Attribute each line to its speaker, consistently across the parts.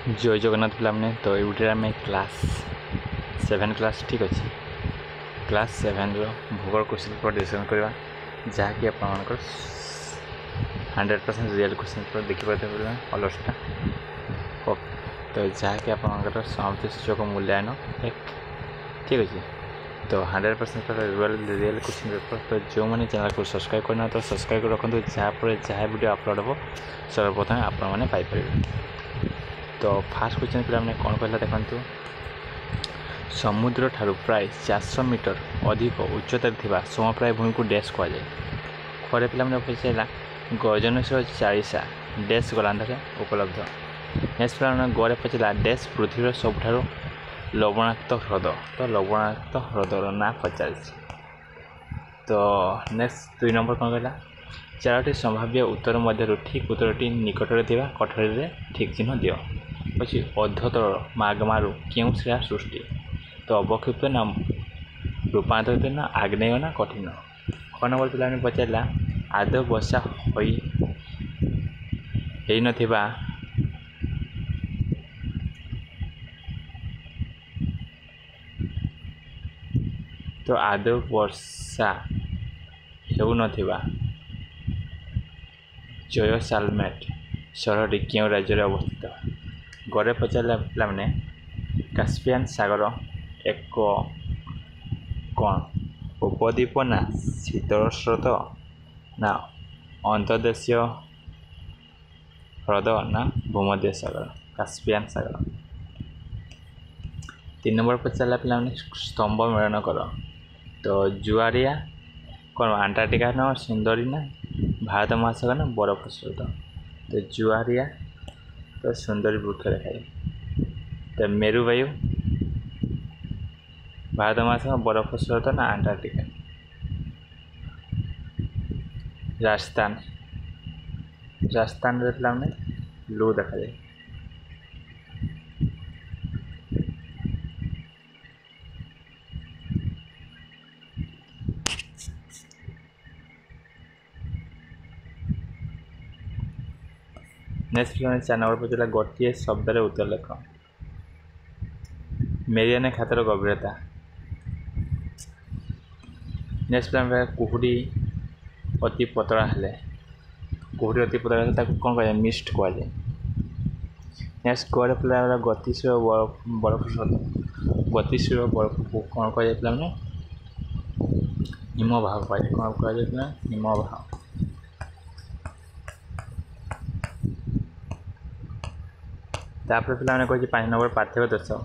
Speaker 1: जय जगन्नाथ पे तो ये आम क्लास 7 क्लास ठीक अच्छे क्लास 7 भूगोल क्वेश्चन पेपर डिस्कसन करवा जहाँकि आप 100% रियल क्वेश्चन पेपर देखिए अलसटा तो जहाँकि आप समाप्ति सूचक मूल्यांकन 1 ठीक अच्छे तो 100% रियल क्वेश्चन पेपर तो जो मैंने चैनल को सब्सक्राइब करना तो सब्सक्राइब कर रखु जहाँपर जहाँ वीडियो अपलोड हम सर्वप्रथम आप तो फास्ट क्वेश्चन पे कौन कहला देखु समुद्र ठारू प्राय 400 मीटर अधिक उच्चतार थिबा समप्राय भूमि को डैश कहुए खरे पे पचारा गजनेश्वर चारिशा डैश गलांधे उपलब्ध नेक्स्ट पे गड़े पचारा डैश पृथ्वी सबुठ लवणाक्त ह्रद तो लवणाक्त ह्रदर ना पचार तो नेक्स्ट 2 नंबर कौन कहला 4टी संभाव्य उत्तर मध्य ठीक उत्तरटी निकटरे थिबा कठोरी ठीक चिन्ह दियो पछी अधतर मागमारू क्यों श्रेया सृष्टि तो अवक्षिप्त ना रूपांतरित ना आग्नेय ना कठिन ख नंबर पे पचारा आद वर्षा हो नथिबा तो आद वर्षा हो नथिबा जयसालमेर सहरटी क्यों राज्य अवस्थित गड़े पचारा पे कास्पियन सागर एक कौन उपद्वीप ना शीतल स्रोत ना अंतर्देशीय ह्रद ना भूमध्य सागर कास्पियन सागर 3 नंबर पचारा पे स्तंभ मेलन कर तो जुआरिया कौन अंटार्कटिका ना सुंदरी ना भारत महासागर ना बरफ स्रोत तो जुआरिया तो सुंदरी वृक्ष देखाए तो मेरुवायु भारत महासागर बरफ स्रोत ना अंटार्कटिका राजस्थान राजस्थान लू देखा जाए नेक्स्ट 4 नंबर पचारा गोटे शब्द उत्तर लेख मेरियाने खातर गभीरता नेक्स्ट कुहुड़ी अति पतला हेले कुहुड़ी अति पतला कौन कह मिस्ट कहुए नेक्स्ट गड़े पे गतिशील बरफ स्रोत गतिशील बरफ को कौन कह हिमभाव कौन कह हिमभाव तापर पे कही 5 नंबर पार्थक्य दर्शाओ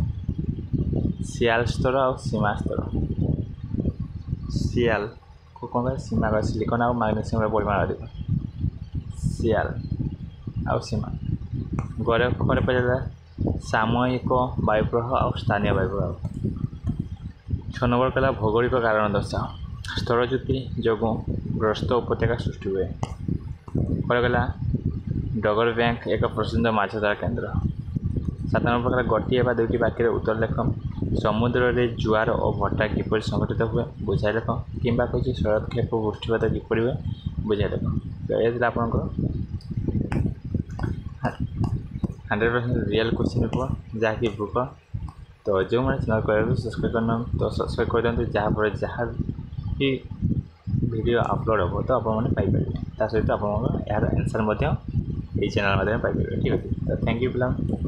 Speaker 1: सियाल स्तर और सीमा स्तर सियाल को कौन कह सीमा कह सिलिकन और मैग्नेशियम परिमाण अधिक सियाल और सीमा गड़े खरे पचारा सामयिक वायुप्रवाह और स्थानीय वायुप्रवाह 6 नंबर कहला भौगोलिक कारण दर्शाओ स्तरज्योति जो ग्रस्त उपत्यका सृष्टि हुए खरे कहला डगर बैंक एक प्रसिद्ध माछ धरा केन्द्र 7 नंबर प्रकार गोटे बा 2टी वाक्य उत्तर लेख समुद्र रे जुआर और भट्टा किपर संगठित हुए बुझाई लेख कि कही शरतक्षेप वृष्टिपात किपर हुए बुझाई लेख तो ये आप 100% रियल क्वेश्चन पेपर जहाँकि बुक तो जो मैंने चैनल कर सब्सक्राइब करना तो सब्सक्राइब कर दिखाँ जहाँपर जहाँ भी वीडियो अपलोड हम तो आपने सहित आप यार आंसर ये चैनल माध्यम पाइपर ठीक है तो थैंक यू फिलहाल।